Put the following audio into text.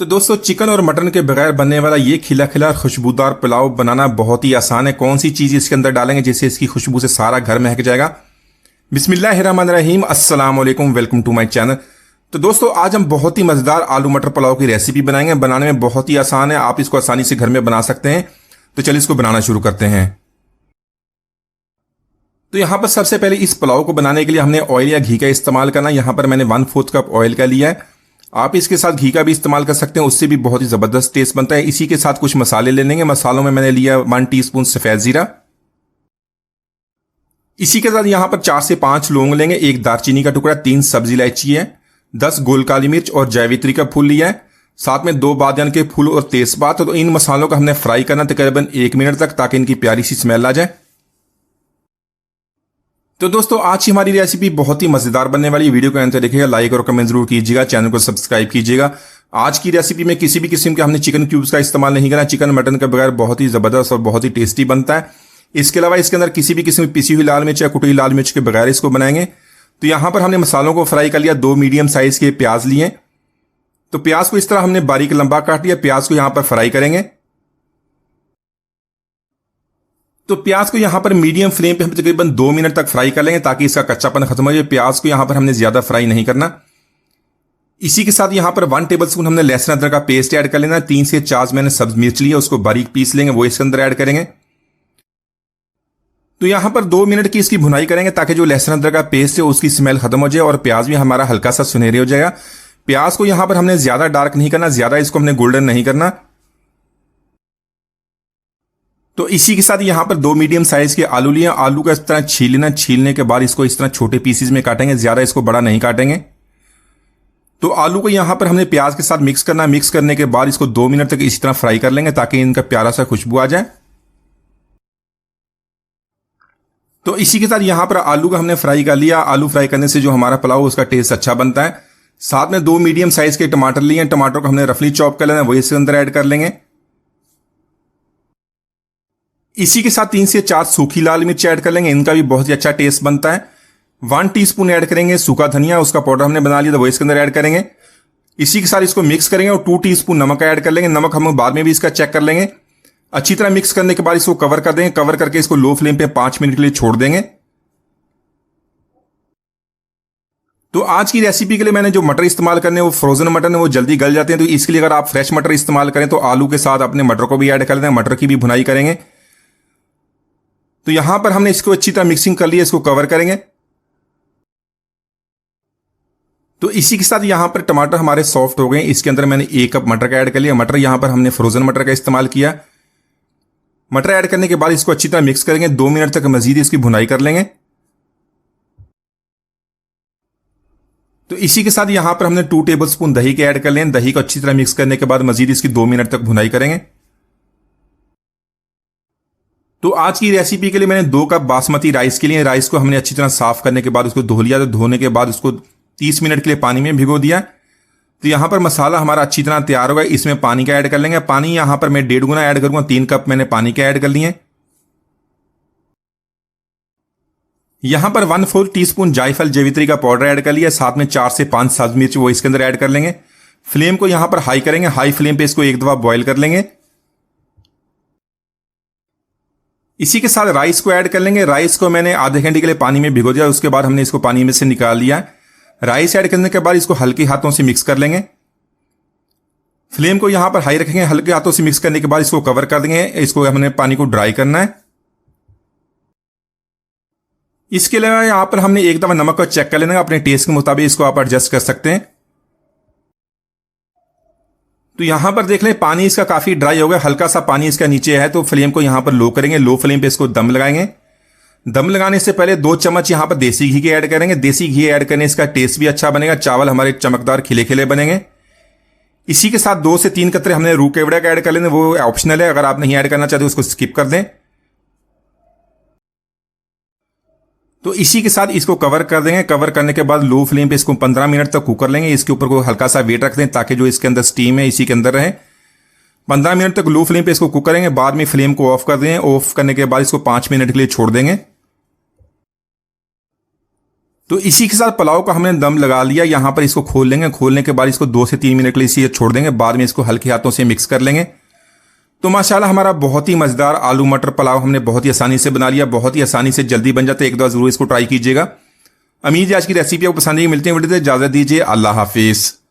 तो दोस्तों, चिकन और मटन के बगैर बनने वाला ये खिला खिला और खुशबूदार पुलाव बनाना बहुत ही आसान है। कौन सी चीज़ इसके अंदर डालेंगे जिससे इसकी खुशबू से सारा घर महक जाएगा। बिस्मिल्लाहिर्रहमानिर्रहीम, अस्सलाम वालेकुम, वेलकम टू माय चैनल। तो दोस्तों, आज हम बहुत ही मज़ेदार आलू मटर पुलाव की रेसिपी बनाएंगे। बनाने में बहुत ही आसान है, आप इसको आसानी से घर में बना सकते हैं। तो चलिए इसको बनाना शुरू करते हैं। तो यहाँ पर सबसे पहले इस पुलाव को बनाने के लिए हमने ऑयल या घी का इस्तेमाल करना। यहाँ पर मैंने 1/4 कप ऑयल का लिया है। आप इसके साथ घी का भी इस्तेमाल कर सकते हैं, उससे भी बहुत ही ज़बरदस्त टेस्ट बनता है। इसी के साथ कुछ मसाले ले लेंगे। मसालों में मैंने लिया 1 टीस्पून सफ़ेद ज़ीरा। इसी के साथ यहाँ पर 4 से 5 लौंग लेंगे, 1 दालचीनी का टुकड़ा, 3 सब्जी इलायची है, 10 गोल काली मिर्च और जावित्री का फूल लिया है, साथ में 2 बादियान के फूल और तेजपात। तो इन मसालों को हमने फ्राई करना तकरीबन 1 मिनट तक, ताकि इनकी प्यारी सी स्मेल आ जाए। तो दोस्तों, आज की हमारी रेसिपी बहुत ही मजेदार बनने वाली है। वीडियो को अंत तक देखिएगा, लाइक और कमेंट जरूर कीजिएगा, चैनल को सब्सक्राइब कीजिएगा। आज की रेसिपी में किसी भी किस्म के हमने चिकन क्यूब्स का इस्तेमाल नहीं करना। चिकन मटन के बगैर बहुत ही जबरदस्त और बहुत ही टेस्टी बनता है। इसके अलावा इसके अंदर किसी भी किस्म की पिसी हुई लाल मिर्च या कुटी हुई लाल मिर्च के बगैर इसको बनाएंगे। तो यहां पर हमने मसालों को फ्राई कर लिया। 2 मीडियम साइज के प्याज लिए। तो प्याज को इस तरह हमने बारीक लंबा काट लिया। प्याज को यहां पर फ्राई करेंगे। तो प्याज को यहां पर मीडियम फ्लेम पे हम तकरीबन 2 मिनट तक फ्राई कर लेंगे, ताकि इसका कच्चापन खत्म हो जाए। प्याज को यहां पर हमने ज्यादा फ्राई नहीं करना। इसी के साथ यहां पर 1 टेबलस्पून हमने लहसुन अदरक का पेस्ट ऐड कर लेना। 3 से 4 मैंने सब्ज मिर्च लिया, उसको बारीक पीस लेंगे, वो इसके अंदर ऐड करेंगे। तो यहां पर 2 मिनट की इसकी भुनाई करेंगे, ताकि जो लहसुन अदरक का पेस्ट है उसकी स्मेल खत्म हो जाए और प्याज भी हमारा हल्का सा सुनहरे हो जाएगा। प्याज को यहां पर हमने ज्यादा डार्क नहीं करना, ज्यादा इसको हमने गोल्डन नहीं करना। तो इसी के साथ यहां पर 2 मीडियम साइज के आलू लिए। आलू का इस तरह छील लेना। छीलने के बाद इसको इस तरह छोटे पीसेस में काटेंगे, ज्यादा इसको बड़ा नहीं काटेंगे। तो आलू को यहां पर हमने प्याज के साथ मिक्स करना। मिक्स करने के बाद इसको 2 मिनट तक इसी तरह फ्राई कर लेंगे, ताकि इनका प्यारा सा खुशबू आ जाए। तो इसी के साथ यहां पर आलू का हमने फ्राई कर लिया। आलू फ्राई करने से जो हमारा पुलाव उसका टेस्ट अच्छा बनता है। साथ में 2 मीडियम साइज के टमाटर लिए। टमाटर को हमने रफली चॉप कर लेना, वही इसके अंदर ऐड कर लेंगे। इसी के साथ 3 से 4 सूखी लाल मिर्च ऐड कर लेंगे, इनका भी बहुत ही अच्छा टेस्ट बनता है। 1 टीस्पून ऐड करेंगे सूखा धनिया, उसका पाउडर हमने बना लिया था, वो इसके अंदर ऐड करेंगे। इसी के साथ इसको मिक्स करेंगे और 2 टीस्पून नमक ऐड कर लेंगे। नमक हम बाद में भी इसका चेक कर लेंगे। अच्छी तरह मिक्स करने के बाद इसको कवर कर देंगे। कवर करके इसको लो फ्लेम पे 5 मिनट के लिए छोड़ देंगे। तो आज की रेसिपी के लिए मैंने जो मटर इस्तेमाल करने वो फ्रोजन मटन है, वो जल्दी गल जाते हैं। तो इसके लिए अगर आप फ्रेश मटर इस्तेमाल करें तो आलू के साथ अपने मटर को भी ऐड कर दें, मटर की भी भुनाई करेंगे। तो यहां पर हमने इसको अच्छी तरह मिक्सिंग कर लिया, इसको कवर करेंगे। तो इसी के साथ यहां पर टमाटर हमारे सॉफ्ट हो गए। इसके अंदर मैंने 1 कप मटर का ऐड कर लिया। मटर यहां पर हमने फ्रोजन मटर का इस्तेमाल किया। मटर ऐड करने के बाद इसको अच्छी तरह मिक्स करेंगे। 2 मिनट तक मजीद इसकी भुनाई कर लेंगे। तो इसी के साथ यहां पर हमने 2 टेबलस्पून दही के ऐड कर लें। दही को अच्छी तरह मिक्स करने के बाद मजीद इसकी 2 मिनट तक भुनाई करेंगे। तो आज की रेसिपी के लिए मैंने 2 कप बासमती राइस के लिए, राइस को हमने अच्छी तरह साफ करने के बाद उसको धो लिया। तो धोने के बाद उसको 30 मिनट के लिए पानी में भिगो दिया। तो यहां पर मसाला हमारा अच्छी तरह तैयार होगा। इसमें पानी का ऐड कर लेंगे। पानी यहां पर मैं 1.5 गुना ऐड करूंगा। 3 कप मैंने पानी के ऐड कर लिए। यहां पर 1/4 टीस्पून जायफल जावित्री का पाउडर ऐड कर लिया। साथ में 4 से 5 सब्ज मिर्च वो इसके अंदर ऐड कर लेंगे। फ्लेम को यहां पर हाई करेंगे। हाई फ्लेम पे इसको एक दफा बॉईल कर लेंगे। इसी के साथ राइस को ऐड कर लेंगे। राइस को मैंने आधे घंटे के लिए पानी में भिगो दिया, उसके बाद हमने इसको पानी में से निकाल लिया। राइस ऐड करने के बाद इसको हल्के हाथों से मिक्स कर लेंगे। फ्लेम को यहां पर हाई रखेंगे। हल्के हाथों से मिक्स करने के बाद इसको कवर कर देंगे। इसको हमने पानी को ड्राई करना है। इसके अलावा यहां पर हमने एक दफा नमक को चेक कर लेना। अपने टेस्ट के मुताबिक इसको आप एडजस्ट कर सकते हैं। तो यहां पर देख लें, पानी इसका काफी ड्राई हो गया, हल्का सा पानी इसका नीचे है। तो फ्लेम को यहां पर लो करेंगे। लो फ्लेम पे इसको दम लगाएंगे। दम लगाने से पहले 2 चम्मच यहां पर देसी घी के ऐड करेंगे। देसी घी ऐड करने से इसका टेस्ट भी अच्छा बनेगा। चावल हमारे चमकदार खिले खिले बनेंगे। इसी के साथ 2 से 3 कतरे हमने रूह केवड़ा का ऐड कर लेंगे, वो ऑप्शनल है, अगर आप नहीं ऐड करना चाहते उसको स्किप कर दें। तो इसी के साथ इसको कवर कर देंगे। कवर करने के बाद लो फ्लेम पे इसको 15 मिनट तक कुक कर लेंगे। इसके ऊपर को हल्का सा वेट रख दें, ताकि जो इसके अंदर स्टीम है इसी के अंदर रहे। 15 मिनट तक लो फ्लेम पे इसको कुक करेंगे। बाद में फ्लेम को ऑफ कर दें। ऑफ करने के बाद इसको 5 मिनट के लिए छोड़ देंगे। तो इसी के साथ पुलाव का हमने दम लगा लिया। यहाँ पर इसको खोल लेंगे, खोलने के बाद इसको 2 से 3 मिनट के लिए इसे छोड़ देंगे, बाद में इसको हल्के हाथों से मिक्स कर लेंगे। तो माशाल्लाह हमारा बहुत ही मजेदार आलू मटर पुलाव हमने बहुत ही आसानी से बना लिया, बहुत ही आसानी से जल्दी बन जाता है। एक बार जरूर इसको ट्राई कीजिएगा। उम्मीद है आज की रेसिपी आपको पसंद आई। मिलते हैं वीडियो से, इजाजत दीजिए, अल्लाह हाफिज।